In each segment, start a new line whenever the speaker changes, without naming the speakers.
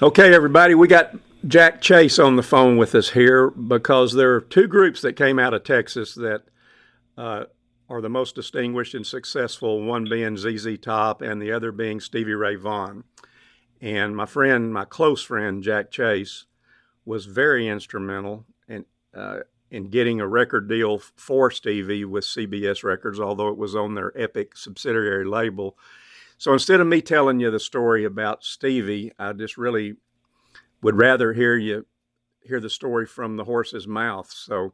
Okay, everybody, we got Jack Chase on the phone with us here because there are two groups that came out of Texas that are the most distinguished and successful, one being ZZ Top and the other being Stevie Ray Vaughan. And my close friend, Jack Chase, was very instrumental in getting a record deal for Stevie with CBS Records, although it was on their Epic subsidiary label. So instead of me telling you the story about Stevie, I just really would rather hear the story from the horse's mouth. So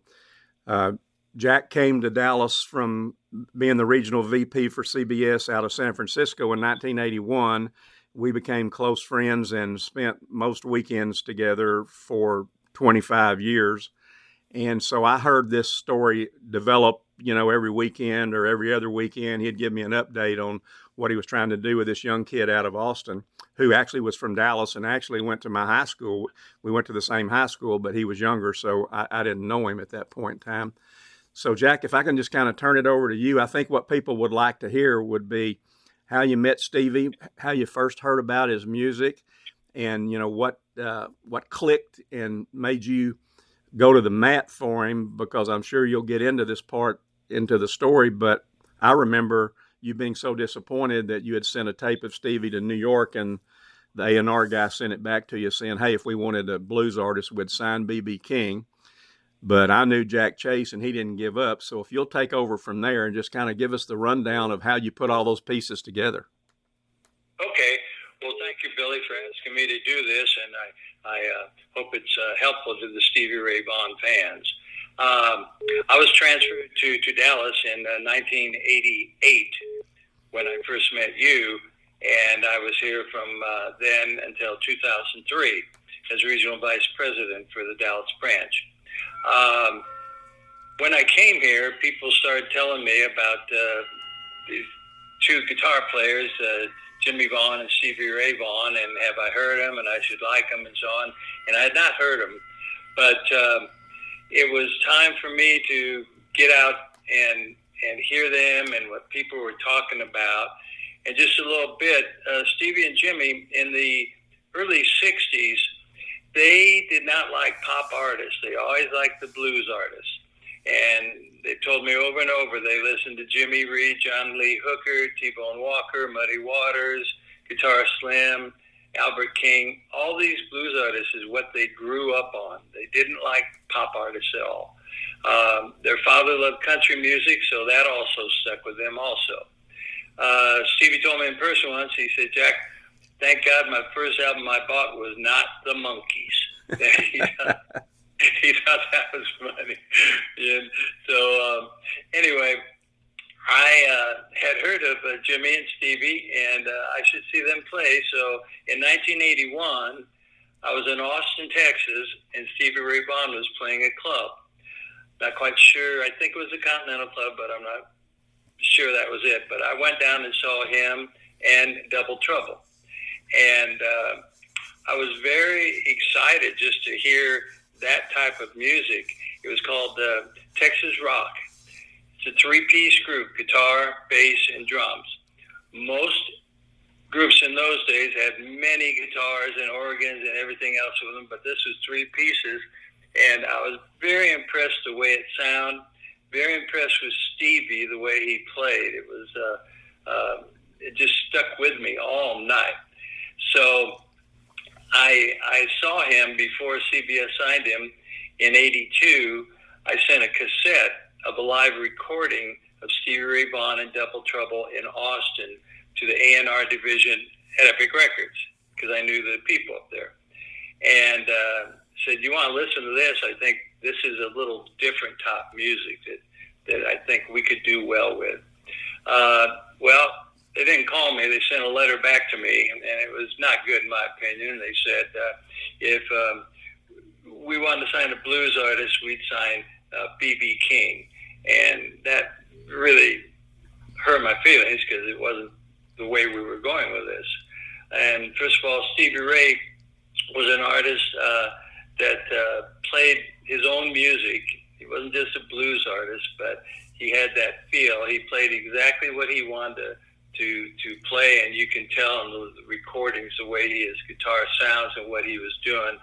Jack came to Dallas from being the regional VP for CBS out of San Francisco in 1981. We became close friends and spent most weekends together for 25 years. And so I heard this story develop, every weekend or every other weekend. He'd give me an update on what he was trying to do with this young kid out of Austin, who actually was from Dallas and actually went to my high school. We went to the same high school, but he was younger, so I didn't know him at that point in time. So, Jack, if I can just kind of turn it over to you, I think what people would like to hear would be how you met Stevie, how you first heard about his music, and what clicked and made you go to the mat for him, because I'm sure you'll get into this part into the story, but I remember you being so disappointed that you had sent a tape of Stevie to New York and the A&R guy sent it back to you saying, hey, if we wanted a blues artist, we'd sign B.B. King. But I knew Jack Chase and he didn't give up. So if you'll take over from there and just kind of give us the rundown of how you put all those pieces together.
Okay. Well, thank you, Billy, for asking me to do this, and I hope it's helpful to the Stevie Ray Vaughan fans. I was transferred to Dallas in 1988 when I first met you, and I was here from then until 2003 as regional vice president for the Dallas branch. When I came here, people started telling me about these two guitar players, Jimmy Vaughan and Stevie Ray Vaughan, and have I heard them, and I should like them, and so on. And I had not heard them, but it was time for me to get out and hear them and what people were talking about. And just a little bit, Stevie and Jimmy in the early 60s, they did not like pop artists. They always liked the blues artists. And they told me over and over they listened to Jimmy Reed, John Lee Hooker, T-Bone Walker, Muddy Waters, Guitar Slim, Albert King. All these blues artists is what they grew up on. They didn't like pop artists at all. Their father loved country music, so that also stuck with them also. Stevie told me in person once, he said, Jack, thank God my first album I bought was not the Monkees. He thought that was funny. And so anyway, I had heard of Jimmy and Stevie, and I should see them play. So in 1981, I was in Austin, Texas, and Stevie Ray Vaughan was playing a club. Not quite sure. I think it was the Continental Club, but I'm not sure that was it. But I went down and saw him and Double Trouble. And I was very excited just to hear that type of music. It was called Texas Rock. It's a three-piece group, guitar, bass, and drums. Most groups in those days had many guitars and organs and everything else with them, but this was three pieces, and I was very impressed the way it sounded, very impressed with Stevie, the way he played. It was, it just stuck with me all night. So I saw him before CBS signed him in '82. I sent a cassette of a live recording of Stevie Ray Vaughan and Double Trouble in Austin to the A&R division at Epic Records, because I knew the people up there. And said, you want to listen to this? I think this is a little different top music that I think we could do well with. Well, they didn't call me. They sent a letter back to me, and it was not good in my opinion. They said if we wanted to sign a blues artist, we'd sign B.B. King. And that really hurt my feelings because it wasn't the way we were going with this. And first of all, Stevie Ray was an artist that played his own music. He wasn't just a blues artist, but he had that feel. He played exactly what he wanted to to play, and you can tell in the recordings the way his guitar sounds and what he was doing.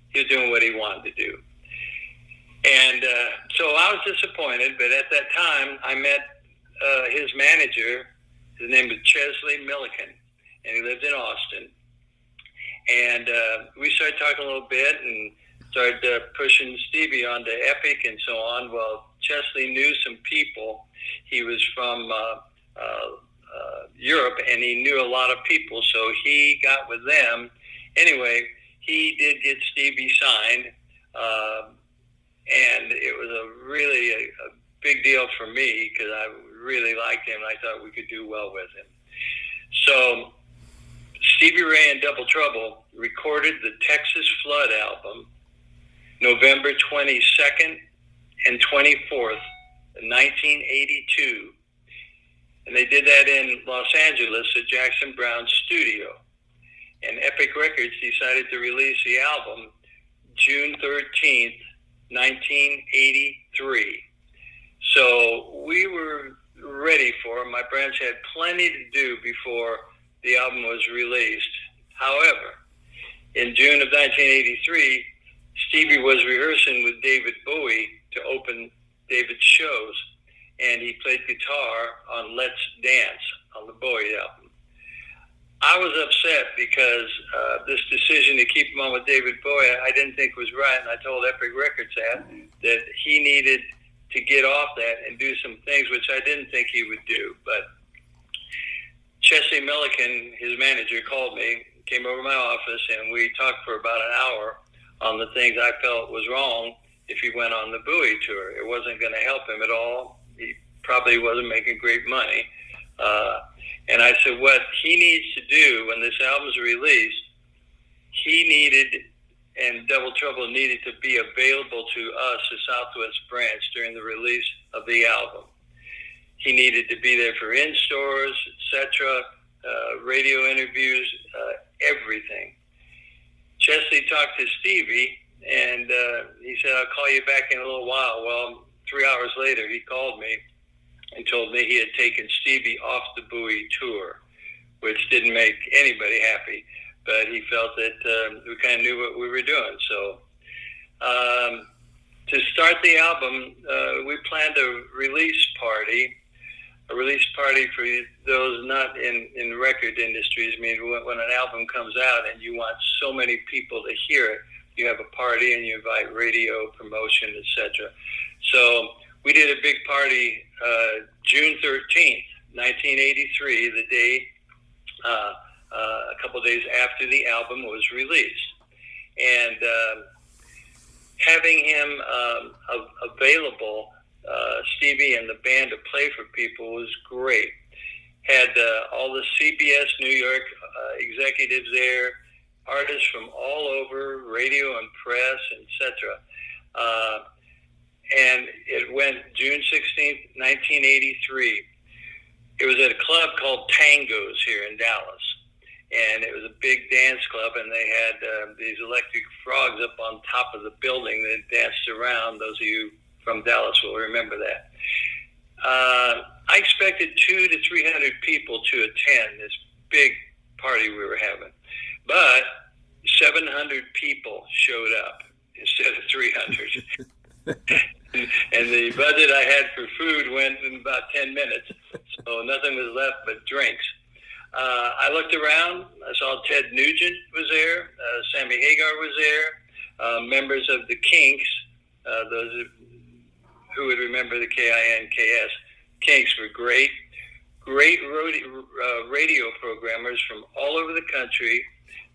He was doing what he wanted to do. And so I was disappointed, but at that time I met his manager. His name was Chesley Milliken, and he lived in Austin. And we started talking a little bit and started pushing Stevie onto Epic and so on. Well, Chesley knew some people. He was from Europe, and he knew a lot of people, so he got with them. Anyway, he did get Stevie signed, and it was a big deal for me because I really liked him, and I thought we could do well with him. So Stevie Ray and Double Trouble recorded the Texas Flood album November 22nd and 24th, 1982. And they did that in Los Angeles at Jackson Brown's studio. And Epic Records decided to release the album June 13th, 1983. So we were ready for it. My branch had plenty to do before the album was released. However, in June of 1983, Stevie was rehearsing with David Bowie to open David's shows, and he played guitar on Let's Dance on the Bowie album. I was upset because this decision to keep him on with David Bowie I didn't think was right, and I told Epic Records that he needed to get off that and do some things which I didn't think he would do. But Chesley Milliken, his manager, called me, came over to my office, and we talked for about an hour on the things I felt was wrong if he went on the Bowie tour. It wasn't going to help him at all. He probably wasn't making great money. And I said, what he needs to do when this album's released, he needed, and Double Trouble needed to be available to us, the Southwest branch, during the release of the album. He needed to be there for in-stores, etc., radio interviews, everything. Chesley talked to Stevie, and he said, I'll call you back in a little while. Well, 3 hours later, he called me and told me he had taken Stevie off the Bowie tour, which didn't make anybody happy. But he felt that we kind of knew what we were doing. So to start the album, we planned a release party for those not in record industries. I mean, when an album comes out and you want so many people to hear it, you have a party and you invite radio, promotion, etc. So we did a big party June 13th, 1983, the day, a couple of days after the album was released. And having him available, Stevie and the band to play for people was great. Had all the CBS New York executives there, artists from all over, radio and press, etc. And it went June 16th, 1983. It was at a club called Tango's here in Dallas. And it was a big dance club, and they had these electric frogs up on top of the building that danced around. Those of you from Dallas will remember that. I expected 200 to 300 people to attend this big party we were having. But 700 people showed up instead of 300. And the budget I had for food went in about 10 minutes, so nothing was left but drinks. I looked around. I saw Ted Nugent was there. Sammy Hagar was there. Members of the Kinks, those who would remember the Kinks. Kinks were great. Great radio programmers from all over the country.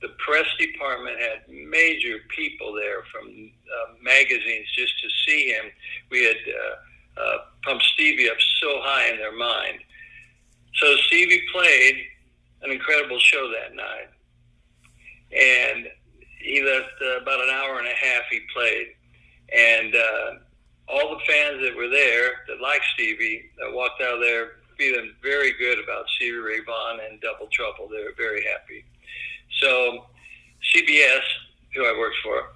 The press department had major people there from magazines just to see him. We had pumped Stevie up so high in their mind. So Stevie played an incredible show that night. And he left about an hour and a half he played. And all the fans that were there that liked Stevie walked out of there feeling very good about Stevie Ray Vaughan and Double Trouble. They were very happy. So CBS, who I worked for,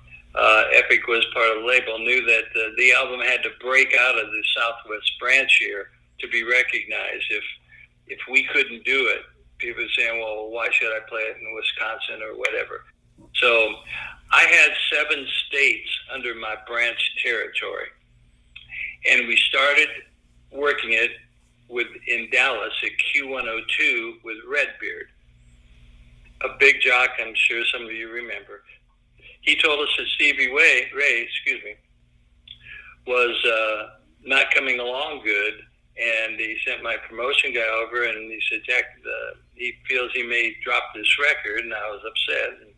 Epic was part of the label, knew that the album had to break out of the Southwest branch here to be recognized. if we couldn't do it, people were saying, well, why should I play it in Wisconsin or whatever? So I had 7 states under my branch territory. And we started working it in Dallas at Q102 with Redbeard, a big jock, I'm sure some of you remember. He told us that Stevie Ray, was not coming along good, and he sent my promotion guy over, and he said, Jack, he feels he may drop this record, and I was upset. And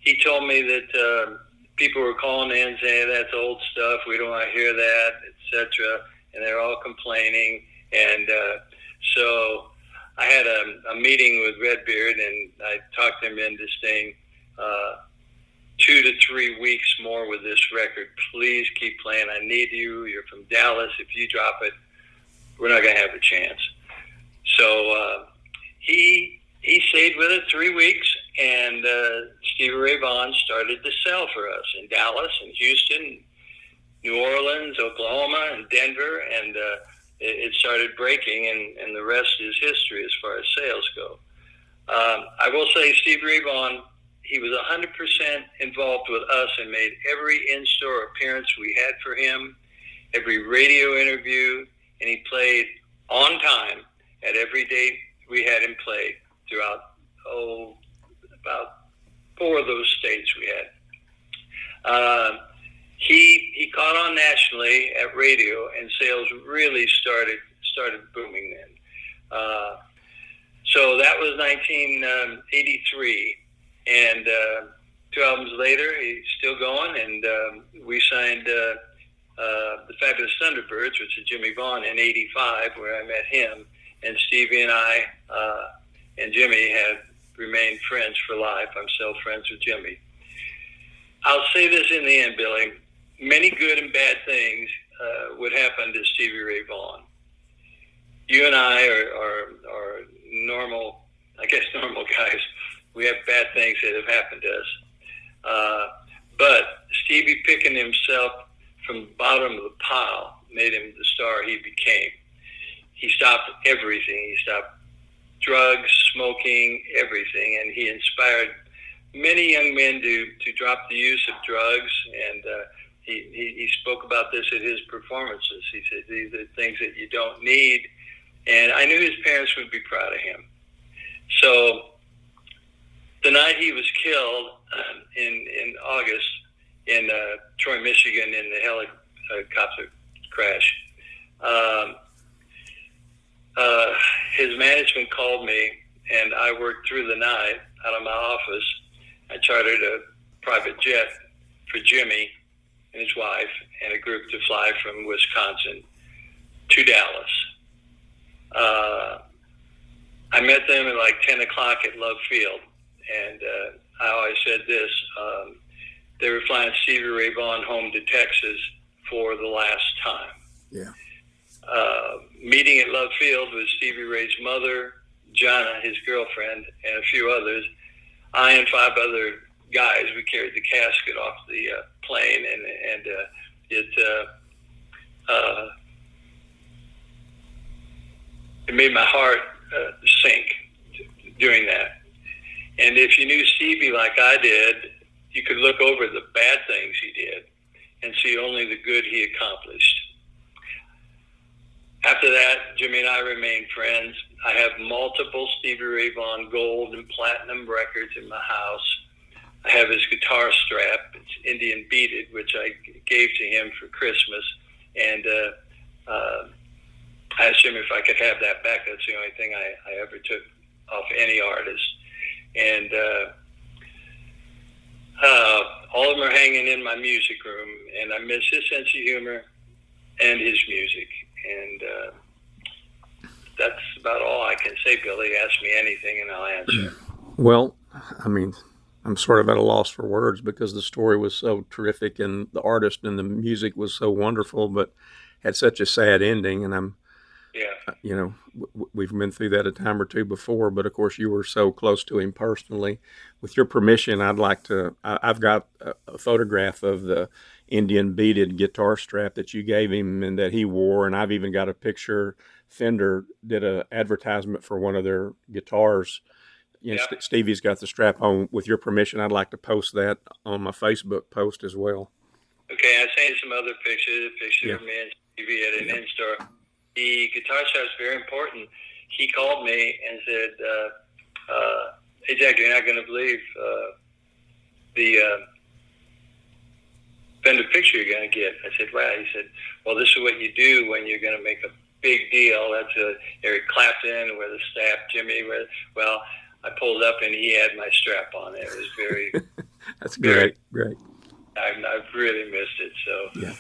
he told me that people were calling in saying, that's old stuff, we don't want to hear that, etc., and they're all complaining. And so I had a meeting with Redbeard, and I talked him into staying 2 to 3 weeks more with this record. Please keep playing. I need you. You're from Dallas. If you drop it, we're not going to have a chance. So he stayed with it 3 weeks, and Stevie Ray Vaughan started to sell for us in Dallas and Houston, New Orleans, Oklahoma, and Denver, and it started breaking, and the rest is history as far as sales go. I will say Stevie Ray Vaughan, he was 100% involved with us and made every in-store appearance we had for him, every radio interview, and he played on time at every date we had him play throughout, about 4 of those states we had. He caught on nationally at radio, and sales really started booming then. So that was 1983. And 2 albums later, he's still going, and we signed the Fabulous Thunderbirds, which is Jimmy Vaughan, in '85, where I met him. And Stevie and I and Jimmy have remained friends for life. I'm still friends with Jimmy. I'll say this in the end, Billy. Many good and bad things would happen to Stevie Ray Vaughan. You and I are normal, I guess, normal guys. We have bad things that have happened to us. But Stevie picking himself from the bottom of the pile made him the star he became. He stopped everything. He stopped drugs, smoking, everything. And he inspired many young men to drop the use of drugs. And he spoke about this at his performances. He said, these are things that you don't need. And I knew his parents would be proud of him. So the night he was killed in August in Troy, Michigan, in the helicopter crash, his management called me, and I worked through the night out of my office. I chartered a private jet for Jimmy and his wife and a group to fly from Wisconsin to Dallas. I met them at like 10 o'clock at Love Field. And I always said this, they were flying Stevie Ray Vaughan home to Texas for the last time.
Yeah.
Meeting at Love Field with Stevie Ray's mother, Jana, his girlfriend, and a few others. I and 5 other guys, we carried the casket off the plane, and it made my heart sink doing that. And if you knew Stevie like I did, you could look over the bad things he did and see only the good he accomplished. After that, Jimmy and I remained friends. I have multiple Stevie Ray Vaughan gold and platinum records in my house. I have his guitar strap. It's Indian beaded, which I gave to him for Christmas. And I asked him if I could have that back. That's the only thing I ever took off any artist. And all of them are hanging in my music room, and I miss his sense of humor and his music. And that's about all I can say, Billy. Ask me anything, and I'll answer.
Well, I mean, I'm sort of at a loss for words because the story was so terrific, and the artist and the music was so wonderful, but had such a sad ending. And
Yeah.
We've been through that a time or two before, but of course you were so close to him personally. With your permission, I'd like to. I've got a photograph of the Indian beaded guitar strap that you gave him and that he wore, and I've even got a picture. Fender did an advertisement for one of their guitars.
Yeah.
Stevie's got the strap on. With your permission, I'd like to post that on my Facebook post as well.
Okay, I sent you some other pictures. A picture
Yeah.
of me and Stevie at an in-store. The guitar strap is very important. He called me and said, "Hey Jack, you're not going to believe the Fender picture you're going to get." I said, "Wow." He said, "Well, this is what you do when you're going to make a big deal. That's Eric Clapton, where the staff, Jimmy. Well, I pulled up and he had my strap on. It was very.
That's great. Great.
I've really missed it. So
Yeah.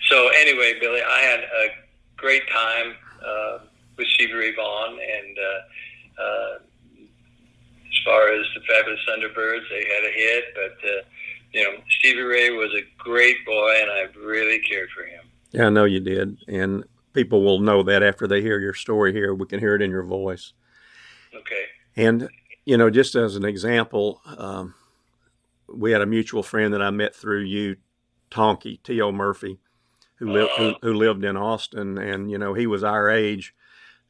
So anyway, Billy, I had a great time with Stevie Ray Vaughan, and as far as the Fabulous Thunderbirds, they had a hit, but Stevie Ray was a great boy, and I really cared for him.
Yeah, I know you did, and people will know that after they hear your story here. We can hear it in your voice.
Okay.
And just as an example, we had a mutual friend that I met through you, Tonky T.O. Murphy, who lived in Austin, and he was our age.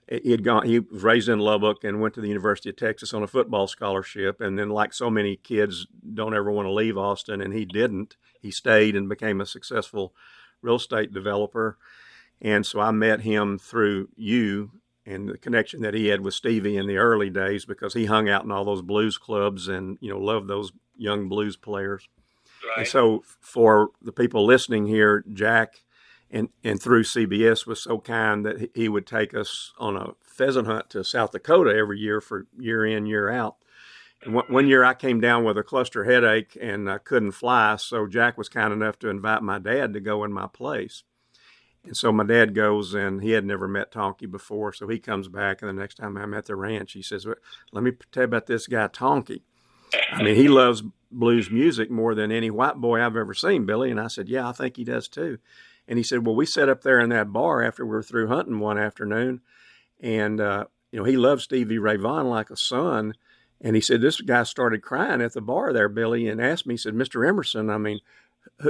He was raised in Lubbock and went to the University of Texas on a football scholarship, and then, like so many kids, don't ever want to leave Austin, and he didn't. He stayed and became a successful real estate developer. And so I met him through you and the connection that he had with Stevie in the early days, because he hung out in all those blues clubs and loved those young blues players.
Right.
And so for the people listening here, Jack and through CBS was so kind that he would take us on a pheasant hunt to South Dakota every year for year in, year out. And one year I came down with a cluster headache and I couldn't fly, so Jack was kind enough to invite my dad to go in my place. And so my dad goes, and he had never met Tonky before, so he comes back, and the next time I'm at the ranch, he says, "Well, let me tell you about this guy, Tonky. I mean, he loves blues music more than any white boy I've ever seen, Billy." And I said, "Yeah, I think he does too." And he said, "Well, we sat up there in that bar after we were through hunting one afternoon, and he loved Stevie Ray Vaughan like a son." And he said, "This guy started crying at the bar there, Billy, and asked me," he said, "Mr. Emerson, I mean,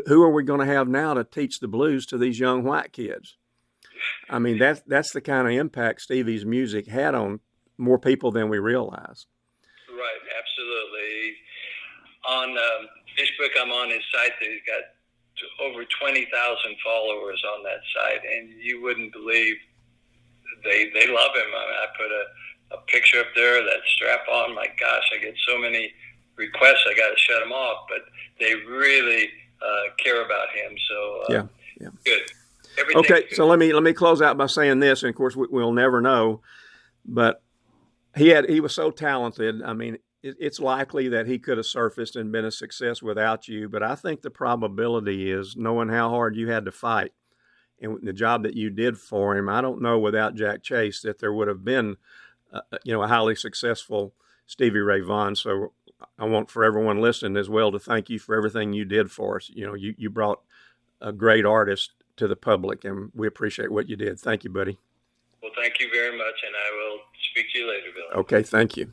who are we going to have now to teach the blues to these young white kids?" I mean, that's the kind of impact Stevie's music had on more people than we realize.
Right, absolutely. On Facebook, I'm on his site. He's got over 20,000 followers on that site, and you wouldn't believe they love him. I mean, I put a picture up there, that strap on. My gosh, I get so many requests. I got to shut them off, but they really care about him. So
yeah.
Good.
Okay, so let me close out by saying this, and of course we'll never know, but he was so talented. I mean, it's likely that he could have surfaced and been a success without you, but I think the probability is, knowing how hard you had to fight and the job that you did for him, I don't know without Jack Chase that there would have been a highly successful Stevie Ray Vaughan. So I want for everyone listening as well to thank you for everything you did for us. You brought a great artist to the public, and we appreciate what you did. Thank you, buddy.
Well, thank you very much, and I will speak to you later, Bill.
Okay, thank you.